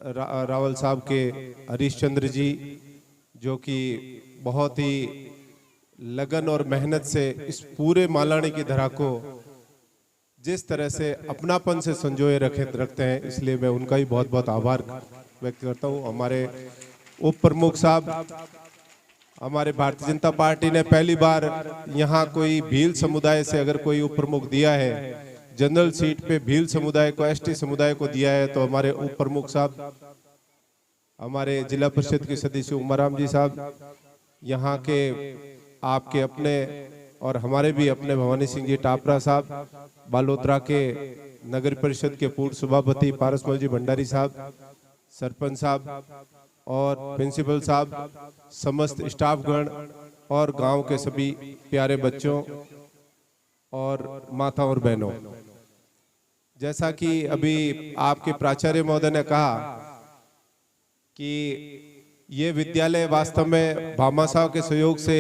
रावल साहब के हरीश चंद्र जी, जो कि बहुत ही लगन और मेहनत से इस पूरे मालानी की धरा को जिस तरह से अपनापन से संजोए रखते हैं, इसलिए मैं उनका ही बहुत बहुत आभार व्यक्त करता हूं। हमारे उप प्रमुख साहब, हमारे भारतीय जनता पार्टी ने पहली बार यहाँ कोई भील समुदाय से अगर कोई उप प्रमुख दिया है, जनरल सीट पे भील समुदाय को, एसटी समुदाय को दिया है, तो हमारे उप प्रमुख साहब, हमारे जिला परिषद के सदस्य उमराम जी साहब, यहाँ के आपके अपने और हमारे भी अपने भवानी सिंह जी टापरा साहब, बालोतरा के नगर परिषद के पूर्व सभापति पारसमल जी भंडारी साहब, सरपंच साहब और प्रिंसिपल साहब, समस्त स्टाफगण और गांव के सभी प्यारे बच्चों और माता और बहनों, जैसा कि अभी आपके प्राचार्य महोदय ने कहा कि ये विद्यालय वास्तव में भामा साहब के सहयोग से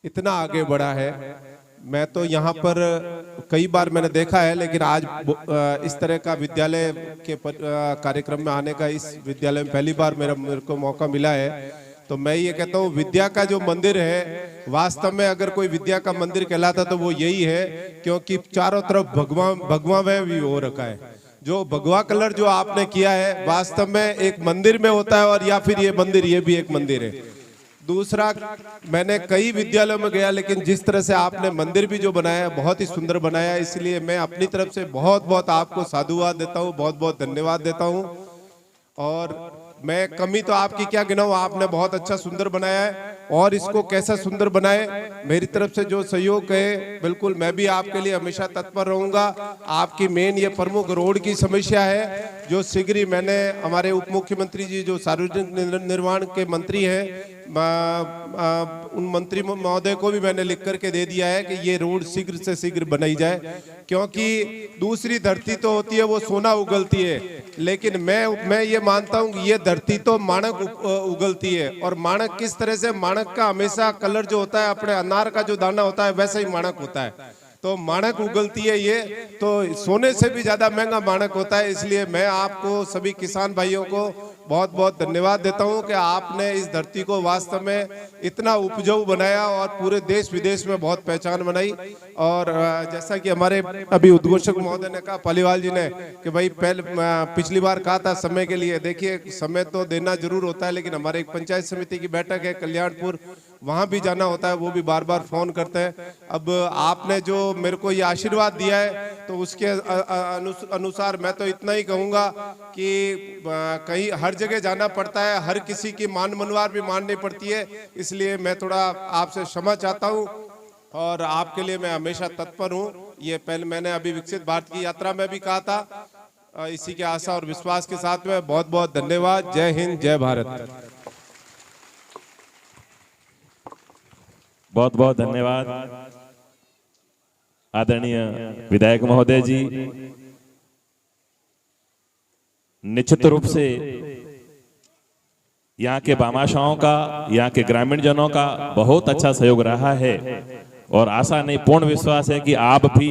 इतना आगे बढ़ा है। मैं तो यहाँ पर कई बार मैंने देखा है, लेकिन आज इस तरह का विद्यालय के कार्यक्रम में आने का इस विद्यालय में पहली बार मेरे को मौका मिला है। तो मैं ये कहता हूँ, विद्या का जो मंदिर है, वास्तव में अगर कोई विद्या का मंदिर कहलाता तो वो यही है, क्योंकि चारों तरफ भगवा भी हो रखा है। जो भगवा कलर जो आपने किया है वास्तव में एक मंदिर में होता है, और या फिर ये मंदिर, ये भी एक मंदिर है। दूसरा, मैंने कई विद्यालयों में गया, लेकिन जिस तरह से आपने मंदिर भी जो बनाया बहुत ही सुंदर बनाया, इसलिए मैं अपनी तरफ से बहुत बहुत आपको साधुवाद देता हूँ, बहुत बहुत धन्यवाद देता हूँ। और मैं कमी तो आपकी क्या गिनाऊं, आपने बहुत अच्छा सुंदर बनाया है, और इसको कैसा सुंदर बनाए, मेरी तरफ से जो सहयोग है बिल्कुल मैं भी आपके लिए हमेशा तत्पर रहूंगा। आपकी मेन ये प्रमुख रोड की समस्या है, जो शीघ्र ही मैंने हमारे उप मुख्यमंत्री जी जो सार्वजनिक निर्माण के मंत्री हैं, उन मंत्री महोदय को भी मैंने लिख करके दे दिया है कि ये रोड शीघ्र से शीघ्र बनाई जाए, क्योंकि दूसरी धरती तो होती है वो सोना उगलती है, लेकिन मैं ये मानता हूँ कि ये धरती तो माणक उगलती है। और माणक किस तरह से, माणक का हमेशा कलर जो होता है अपने अनार का जो दाना होता है वैसा ही माणक होता है, तो माणक उगलती है ये, तो सोने से भी ज्यादा महंगा माणक होता है। इसलिए मैं आपको सभी किसान भाइयों को बहुत बहुत धन्यवाद देता हूं कि आपने इस धरती को वास्तव में इतना उपजाऊ बनाया और पूरे देश विदेश में बहुत पहचान बनाई। और जैसा कि हमारे अभी उद्घोषक महोदय ने कहा, पालीवाल जी ने, कि भाई पिछली बार कहा था समय के लिए, देखिए समय तो देना जरूर होता है, लेकिन हमारे एक पंचायत समिति की बैठक है कल्याणपुर, वहां भी जाना होता है, वो भी बार बार फोन करते हैं। अब आपने जो मेरे को ये आशीर्वाद दिया है, तो उसके अनुसार मैं तो इतना ही कहूंगा कि कहीं हर जगह जाना पड़ता है, हर किसी की मान मनवार भी माननी पड़ती है, इसलिए मैं थोड़ा आपसे क्षमा चाहता हूं, और आपके लिए मैं हमेशा तत्पर हूं। ये पहले मैंने अभी विकसित भारत की यात्रा में भी कहा था, इसी के आशा और विश्वास के साथ में बहुत बहुत धन्यवाद। जय हिंद, जय भारत। बहुत बहुत धन्यवाद आदरणीय विधायक महोदय जी। निश्चित रूप से यहाँ के भामाशाहों का, यहाँ के ग्रामीण जनों का बहुत अच्छा सहयोग रहा है, और आशा नहीं पूर्ण विश्वास है कि आप भी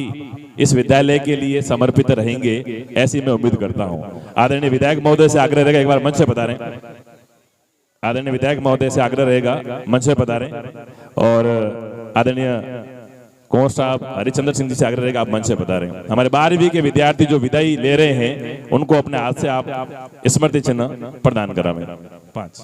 इस विद्यालय के लिए समर्पित रहेंगे, ऐसी मैं उम्मीद करता हूं। आदरणीय विधायक महोदय से आग्रह रहेगा, एक बार मंच से पधारें। आदरणीय विधायक महोदय से आग्रह रहेगा, मंच से पधारें। और आदरणीय कुंवर साहब हरिचंद्र सिंह जी से आग्रह रहेगा, आप मंच से पधारें। हमारे 12वीं के विद्यार्थी जो विदाई ले रहे हैं, उनको अपने हाथ से आप स्मृति चिन्ह प्रदान करावें। 5